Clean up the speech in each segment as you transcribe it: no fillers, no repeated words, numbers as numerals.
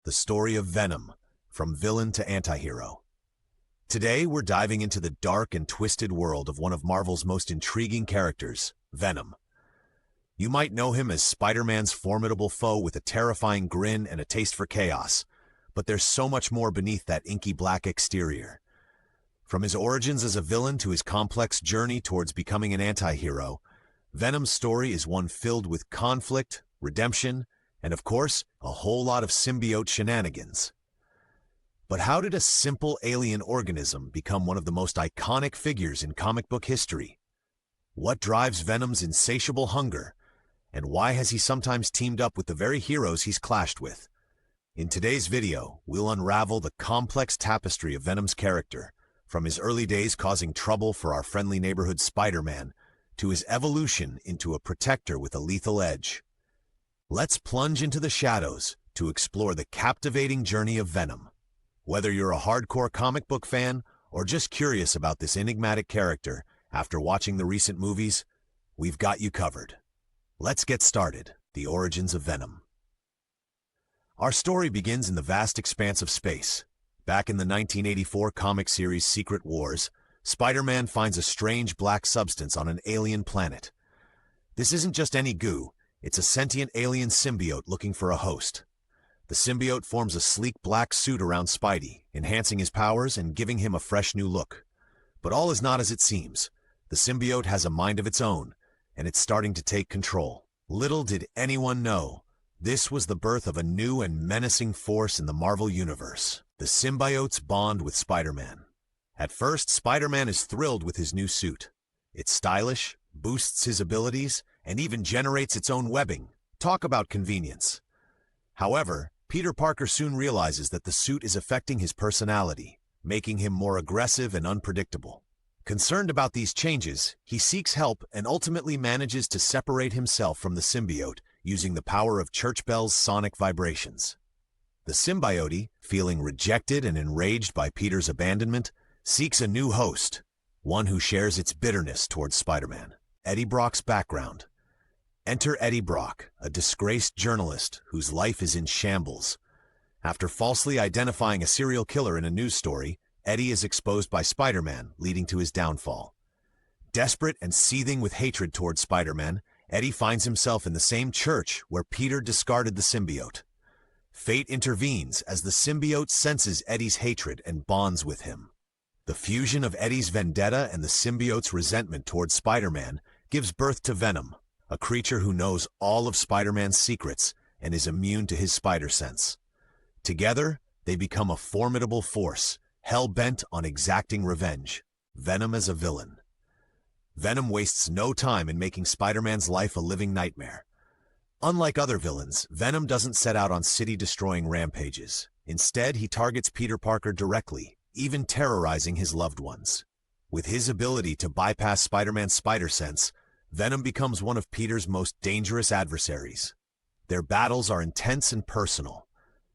the story of Venom, from villain to antihero. Today, we're diving into the dark and twisted world of one of Marvel's most intriguing characters, Venom. You might know him as Spider-Man's formidable foe with a terrifying grin and a taste for chaos, but there's so much more beneath that inky black exterior. From his origins as a villain to his complex journey towards becoming an anti-hero, Venom's story is one filled with conflict, redemption, and of course, a whole lot of symbiote shenanigans. But how did a simple alien organism become one of the most iconic figures in comic book history? What drives Venom's insatiable hunger? And why has he sometimes teamed up with the very heroes he's clashed with? In today's video, we'll unravel the complex tapestry of Venom's character, from his early days causing trouble for our friendly neighborhood Spider-Man, to his evolution into a protector with a lethal edge. Let's plunge into the shadows to explore the captivating journey of Venom. Whether you're a hardcore comic book fan or just curious about this enigmatic character after watching the recent movies, we've got you covered. Let's get started. The origins of Venom. Our story begins in the vast expanse of space. Back in the 1984 comic series Secret Wars, Spider-Man finds a strange black substance on an alien planet. This isn't just any goo. It's a sentient alien symbiote looking for a host. The symbiote forms a sleek black suit around Spidey, enhancing his powers and giving him a fresh new look. But all is not as it seems. The symbiote has a mind of its own, and it's starting to take control. Little did anyone know, this was the birth of a new and menacing force in the Marvel Universe. The symbiote's bond with Spider-Man. At first, Spider-Man is thrilled with his new suit. It's stylish, boosts his abilities, and even generates its own webbing. Talk about convenience. However, Peter Parker soon realizes that the suit is affecting his personality, making him more aggressive and unpredictable. Concerned about these changes, he seeks help and ultimately manages to separate himself from the symbiote using the power of Church Bell's sonic vibrations. The symbiote, feeling rejected and enraged by Peter's abandonment, seeks a new host, one who shares its bitterness towards Spider-Man. Eddie Brock's background. Enter Eddie Brock, a disgraced journalist whose life is in shambles. After falsely identifying a serial killer in a news story, Eddie is exposed by Spider-Man, leading to his downfall. Desperate and seething with hatred towards Spider-Man, Eddie finds himself in the same church where Peter discarded the symbiote. Fate intervenes as the symbiote senses Eddie's hatred and bonds with him. The fusion of Eddie's vendetta and the symbiote's resentment towards Spider-Man gives birth to Venom, a creature who knows all of Spider-Man's secrets and is immune to his spider sense. Together, they become a formidable force, hell-bent on exacting revenge. Venom as a villain. Venom wastes no time in making Spider-Man's life a living nightmare. Unlike other villains, Venom doesn't set out on city-destroying rampages. Instead, he targets Peter Parker directly, even terrorizing his loved ones. With his ability to bypass Spider-Man's spider sense, Venom becomes one of Peter's most dangerous adversaries. Their battles are intense and personal.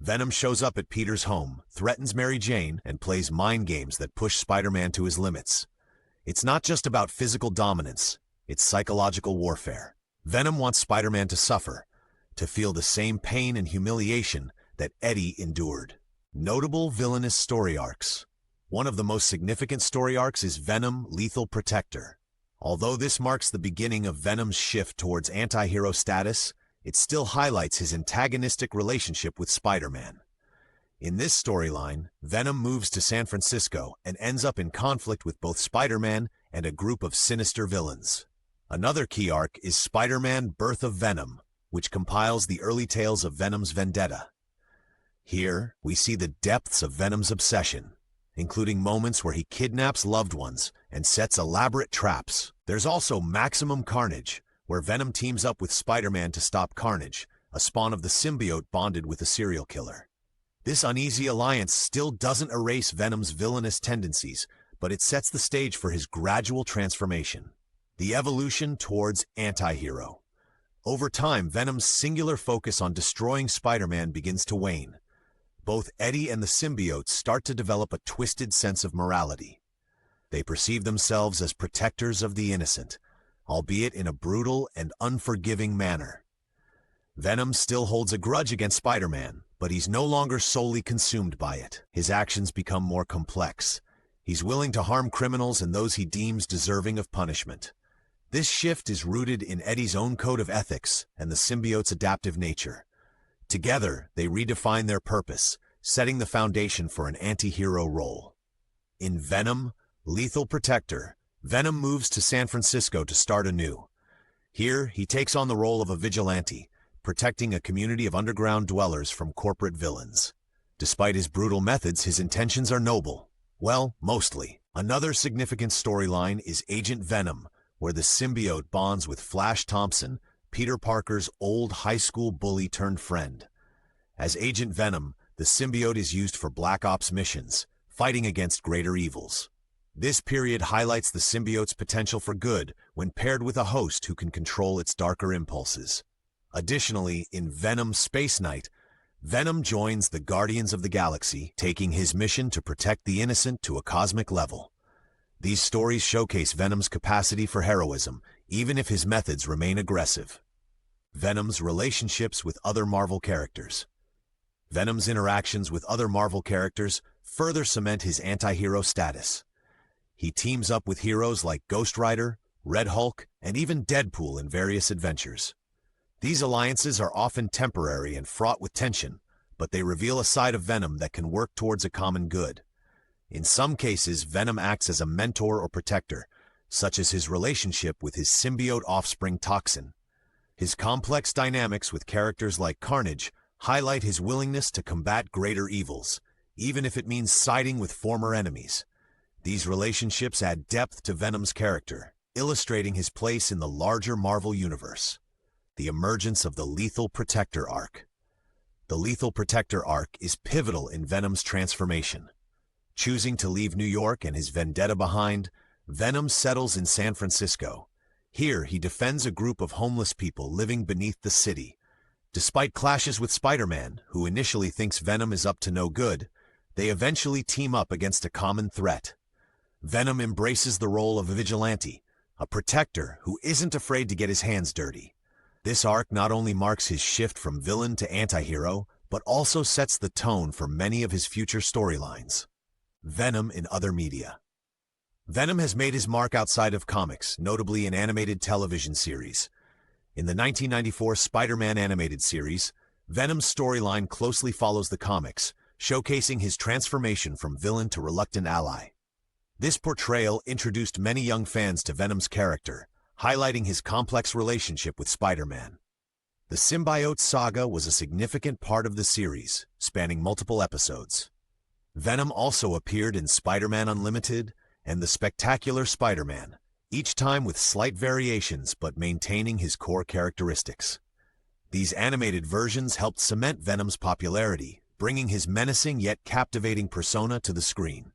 Venom shows up at Peter's home, threatens Mary Jane, and plays mind games that push Spider-Man to his limits. It's not just about physical dominance, it's psychological warfare. Venom wants Spider-Man to suffer, to feel the same pain and humiliation that Eddie endured. Notable villainous story arcs. One of the most significant story arcs is Venom, Lethal Protector. Although this marks the beginning of Venom's shift towards anti-hero status, it still highlights his antagonistic relationship with Spider-Man. In this storyline, Venom moves to San Francisco and ends up in conflict with both Spider-Man and a group of sinister villains. Another key arc is Spider-Man: Birth of Venom, which compiles the early tales of Venom's vendetta. Here, we see the depths of Venom's obsession, including moments where he kidnaps loved ones and sets elaborate traps. There's also Maximum Carnage, where Venom teams up with Spider-Man to stop Carnage, a spawn of the symbiote bonded with a serial killer. This uneasy alliance still doesn't erase Venom's villainous tendencies, but it sets the stage for his gradual transformation. The evolution towards anti-hero. Over time, Venom's singular focus on destroying Spider-Man begins to wane. Both Eddie and the symbiote start to develop a twisted sense of morality. They perceive themselves as protectors of the innocent, albeit in a brutal and unforgiving manner. Venom still holds a grudge against Spider-Man, But he's no longer solely consumed by it. His actions become more complex. He's willing to harm criminals and those he deems deserving of punishment. This shift is rooted in Eddie's own code of ethics and the symbiote's adaptive nature. Together, they redefine their purpose, setting the foundation for an anti-hero role. In Venom, Lethal Protector, Venom moves to San Francisco to start anew. Here, he takes on the role of a vigilante, protecting a community of underground dwellers from corporate villains. Despite his brutal methods, his intentions are noble. Well, mostly. Another significant storyline is Agent Venom, where the symbiote bonds with Flash Thompson, Peter Parker's old high school bully turned friend. As Agent Venom, the symbiote is used for Black Ops missions, fighting against greater evils. This period highlights the symbiote's potential for good when paired with a host who can control its darker impulses. Additionally, in Venom Space Knight, Venom joins the Guardians of the Galaxy, taking his mission to protect the innocent to a cosmic level. These stories showcase Venom's capacity for heroism, even if his methods remain aggressive. Venom's relationships with other Marvel characters. Venom's interactions with other Marvel characters further cement his anti-hero status. He teams up with heroes like Ghost Rider, Red Hulk, and even Deadpool in various adventures. These alliances are often temporary and fraught with tension, but they reveal a side of Venom that can work towards a common good. In some cases, Venom acts as a mentor or protector, such as his relationship with his symbiote offspring Toxin. His complex dynamics with characters like Carnage highlight his willingness to combat greater evils, even if it means siding with former enemies. These relationships add depth to Venom's character, illustrating his place in the larger Marvel universe. The emergence of the Lethal Protector arc. The Lethal Protector arc is pivotal in Venom's transformation. Choosing to leave New York and his vendetta behind, Venom settles in San Francisco. Here, he defends a group of homeless people living beneath the city. Despite clashes with Spider-Man, who initially thinks Venom is up to no good, they eventually team up against a common threat. Venom embraces the role of a vigilante, a protector who isn't afraid to get his hands dirty. This arc not only marks his shift from villain to anti-hero, but also sets the tone for many of his future storylines. Venom in other media. Venom has made his mark outside of comics, notably in animated television series. In the 1994 Spider-Man animated series, Venom's storyline closely follows the comics, showcasing his transformation from villain to reluctant ally. This portrayal introduced many young fans to Venom's character, highlighting his complex relationship with Spider-Man. The symbiote saga was a significant part of the series, spanning multiple episodes. Venom also appeared in Spider-Man Unlimited and The Spectacular Spider-Man, each time with slight variations but maintaining his core characteristics. These animated versions helped cement Venom's popularity, bringing his menacing yet captivating persona to the screen.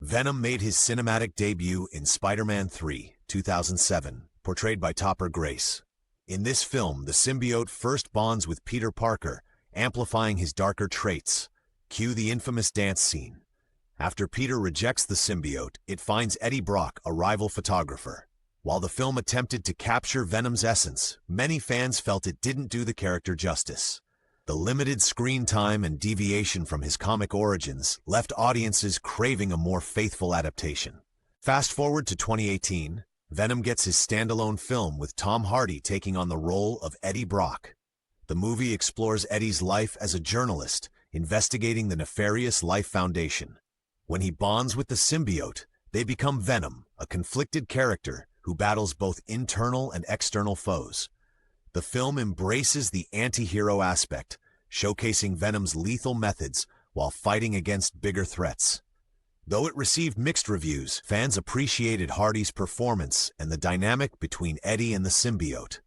Venom made his cinematic debut in Spider-Man 3, 2007, portrayed by Topper Grace. In this film, the symbiote first bonds with Peter Parker, amplifying his darker traits. Cue the infamous dance scene. After Peter rejects the symbiote, it finds Eddie Brock, a rival photographer. While the film attempted to capture Venom's essence, many fans felt it didn't do the character justice. The limited screen time and deviation from his comic origins left audiences craving a more faithful adaptation. Fast forward to 2018, Venom gets his standalone film with Tom Hardy taking on the role of Eddie Brock. The movie explores Eddie's life as a journalist, investigating the nefarious Life Foundation. When he bonds with the symbiote, they become Venom, a conflicted character who battles both internal and external foes. The film embraces the anti-hero aspect, showcasing Venom's lethal methods while fighting against bigger threats. Though it received mixed reviews, fans appreciated Hardy's performance and the dynamic between Eddie and the symbiote.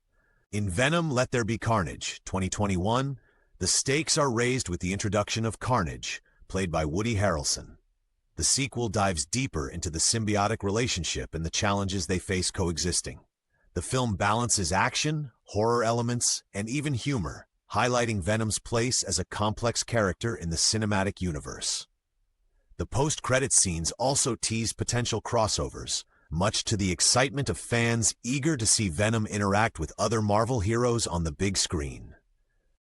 In Venom Let There Be Carnage, 2021, the stakes are raised with the introduction of Carnage, played by Woody Harrelson. The sequel dives deeper into the symbiotic relationship and the challenges they face coexisting. The film balances action, horror elements, and even humor, highlighting Venom's place as a complex character in the cinematic universe. The post-credits scenes also tease potential crossovers, much to the excitement of fans eager to see Venom interact with other Marvel heroes on the big screen.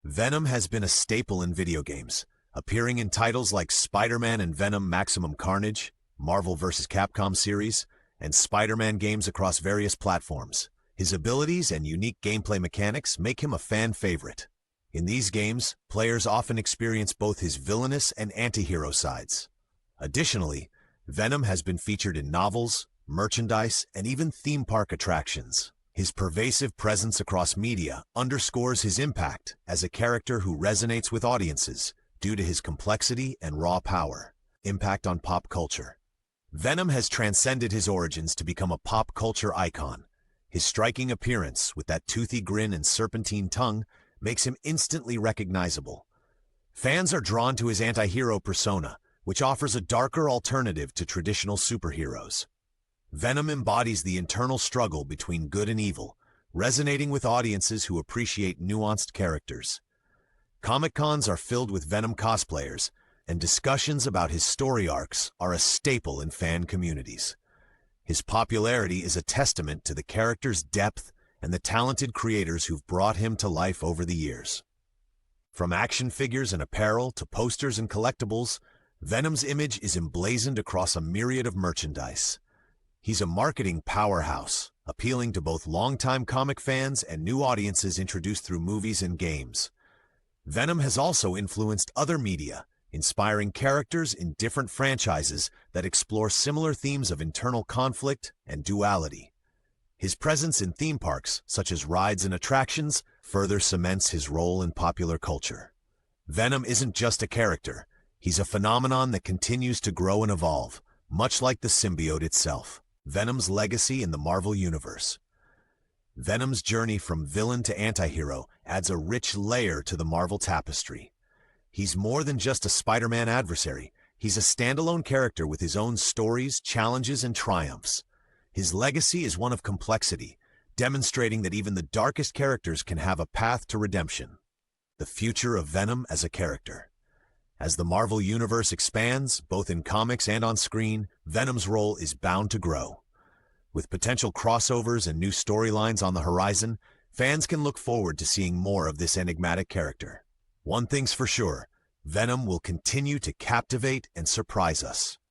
Venom has been a staple in video games, appearing in titles like Spider-Man and Venom Maximum Carnage, Marvel vs. Capcom series, and Spider-Man games across various platforms. His abilities and unique gameplay mechanics make him a fan favorite. In these games, players often experience both his villainous and anti-hero sides. Additionally, Venom has been featured in novels, merchandise, and even theme park attractions. His pervasive presence across media underscores his impact as a character who resonates with audiences due to his complexity and raw power. Impact on pop culture. Venom has transcended his origins to become a pop culture icon. His striking appearance, with that toothy grin and serpentine tongue, makes him instantly recognizable. Fans are drawn to his anti-hero persona, which offers a darker alternative to traditional superheroes. Venom embodies the internal struggle between good and evil, resonating with audiences who appreciate nuanced characters. Comic-Cons are filled with Venom cosplayers, and discussions about his story arcs are a staple in fan communities. His popularity is a testament to the character's depth and the talented creators who've brought him to life over the years. From action figures and apparel to posters and collectibles, Venom's image is emblazoned across a myriad of merchandise. He's a marketing powerhouse, appealing to both longtime comic fans and new audiences introduced through movies and games. Venom has also influenced other media, inspiring characters in different franchises that explore similar themes of internal conflict and duality. His presence in theme parks, such as rides and attractions, further cements his role in popular culture. Venom isn't just a character. He's a phenomenon that continues to grow and evolve, much like the symbiote itself. Venom's legacy in the Marvel Universe. Venom's journey from villain to anti-hero adds a rich layer to the Marvel tapestry. He's more than just a Spider-Man adversary. He's a standalone character with his own stories, challenges, and triumphs. His legacy is one of complexity, demonstrating that even the darkest characters can have a path to redemption. The future of Venom as a character. As the Marvel Universe expands, both in comics and on screen, Venom's role is bound to grow. With potential crossovers and new storylines on the horizon, fans can look forward to seeing more of this enigmatic character. One thing's for sure, Venom will continue to captivate and surprise us.